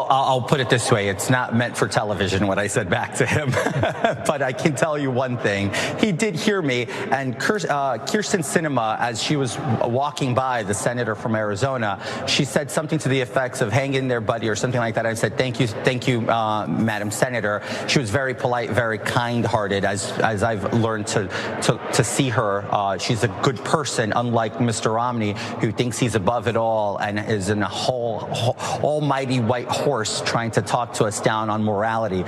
I'll put it this way. It's not meant for television what I said back to him. But I can tell you one thing. He did hear me. And Kysten Sinema, as she was walking by, the senator from Arizona, she said something to the effects of hang in there, buddy, or something like that. I said, thank you, Madam Senator. She was very polite, very kind-hearted, as I've learned to see her. She's a good person, unlike Mr. Romney, who thinks he's above it all and is in a whole almighty white horse trying to talk to us down on morality.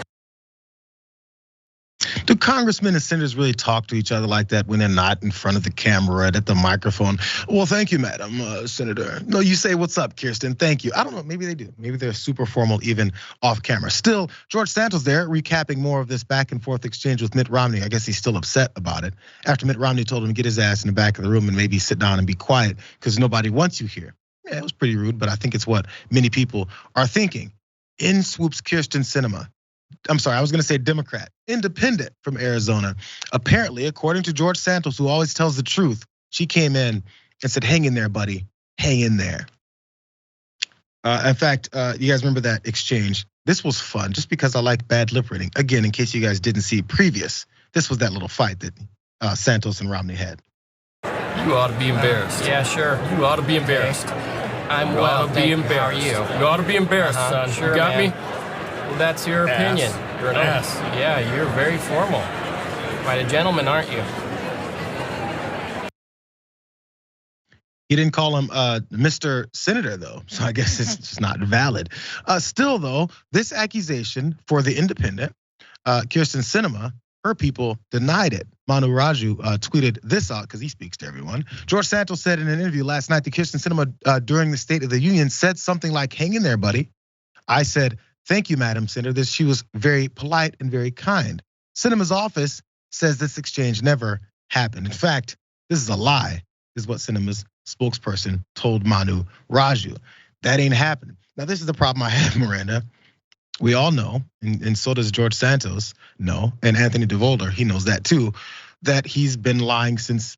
Do congressmen and senators really talk to each other like that when they're not in front of the camera and at the microphone? Well, thank you, Madam Senator. No, you say, what's up, Kysten? Thank you. I don't know, maybe they do. Maybe they're super formal even off camera. Still, George Santos there recapping more of this back and forth exchange with Mitt Romney. I guess he's still upset about it after Mitt Romney told him to get his ass in the back of the room and maybe sit down and be quiet because nobody wants you here. Yeah, it was pretty rude, but I think it's what many people are thinking. In swoops Kysten Sinema. I'm sorry, I was gonna say Democrat, independent from Arizona. Apparently, according to George Santos, who always tells the truth, she came in and said, hang in there, buddy, hang in there. In fact, you guys remember that exchange? This was fun, just because I like bad lip reading. Again, in case you guys didn't see previous, this was that little fight that Santos and Romney had. You ought to be embarrassed. Yeah, sure. You ought to be embarrassed. I'm You well, ought to be embarrassed. How are you? You ought to be embarrassed, son. Sure, You got man. me? Well, that's your opinion. Ass. You're an ass. Yeah, you're very formal. Quite a gentleman, aren't you? He didn't call him Mr. Senator though, so I guess it's just not valid. Still though, this accusation for the independent, Kysten Sinema, her people denied it. Manu Raju tweeted this out because he speaks to everyone. George Santos said in an interview last night that Kysten Sinema during the State of the Union said something like, hang in there, buddy. I said, thank you, Madam Senator. That she was very polite and very kind. Sinema's office says this exchange never happened. In fact, this is a lie, is what Sinema's spokesperson told Manu Raju. That ain't happening. Now, this is the problem I have, Miranda. We all know, and so does George Santos know, and Anthony DeVolder, he knows that too, that he's been lying since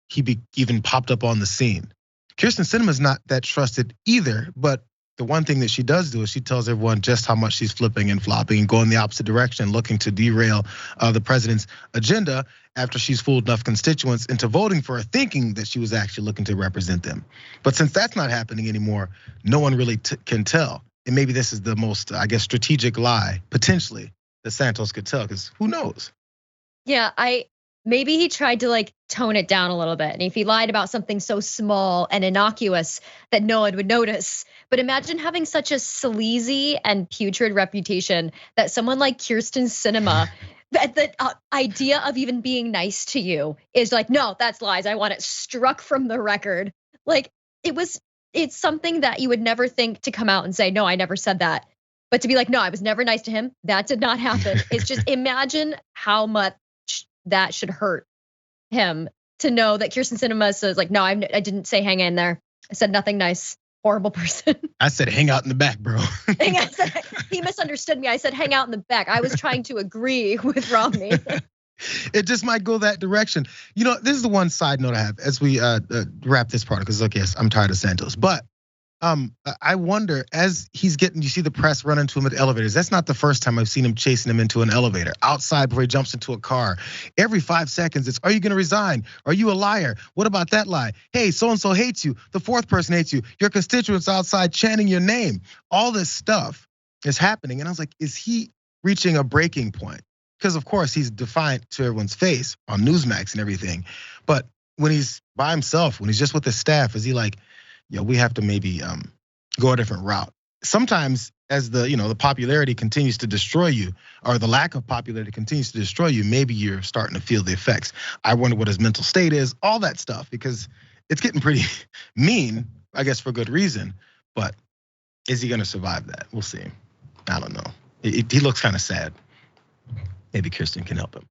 he even popped up on the scene. Kysten Sinema's not that trusted either, but the one thing that she does do is she tells everyone just how much she's flipping and flopping and going the opposite direction, looking to derail the president's agenda after she's fooled enough constituents into voting for her, thinking that she was actually looking to represent them. But since that's not happening anymore, no one really can tell. And maybe this is the most, I guess, strategic lie potentially that Santos could tell, because who knows? Yeah, maybe he tried to like tone it down a little bit. And if he lied about something so small and innocuous that no one would notice. But imagine having such a sleazy and putrid reputation that someone like Kysten Sinema, the idea of even being nice to you is like, no, that's lies. I want it struck from the record. Like it's something that you would never think to come out and say, no, I never said that. But to be like, no, I was never nice to him. That did not happen. It's just imagine how much that should hurt him to know that Kysten Sinema says like, no, I didn't say hang in there. I said nothing nice. Horrible person. I said hang out in the back, bro. He misunderstood me. I said hang out in the back. I was trying to agree with Romney. It just might go that direction. You know, this is the one side note I have as we wrap this part, because look, yes, I'm tired of Santos. But I wonder, as he's getting, you see the press run into him at elevators. That's not the first time I've seen him chasing him into an elevator. Outside before he jumps into a car. Every 5 seconds, it's, are you gonna resign? Are you a liar? What about that lie? Hey, so-and-so hates you. The fourth person hates you. Your constituents outside chanting your name. All this stuff is happening. And I was like, is he reaching a breaking point? Because of course he's defiant to everyone's face on Newsmax and everything. But when he's by himself, when he's just with his staff, is he like, yeah, we have to maybe go a different route? Sometimes as the popularity continues to destroy you, or the lack of popularity continues to destroy you, maybe you're starting to feel the effects. I wonder what his mental state is, all that stuff, because it's getting pretty mean, I guess for good reason. But is he gonna survive that? We'll see. I don't know. He looks kind of sad. Maybe Kysten can help him.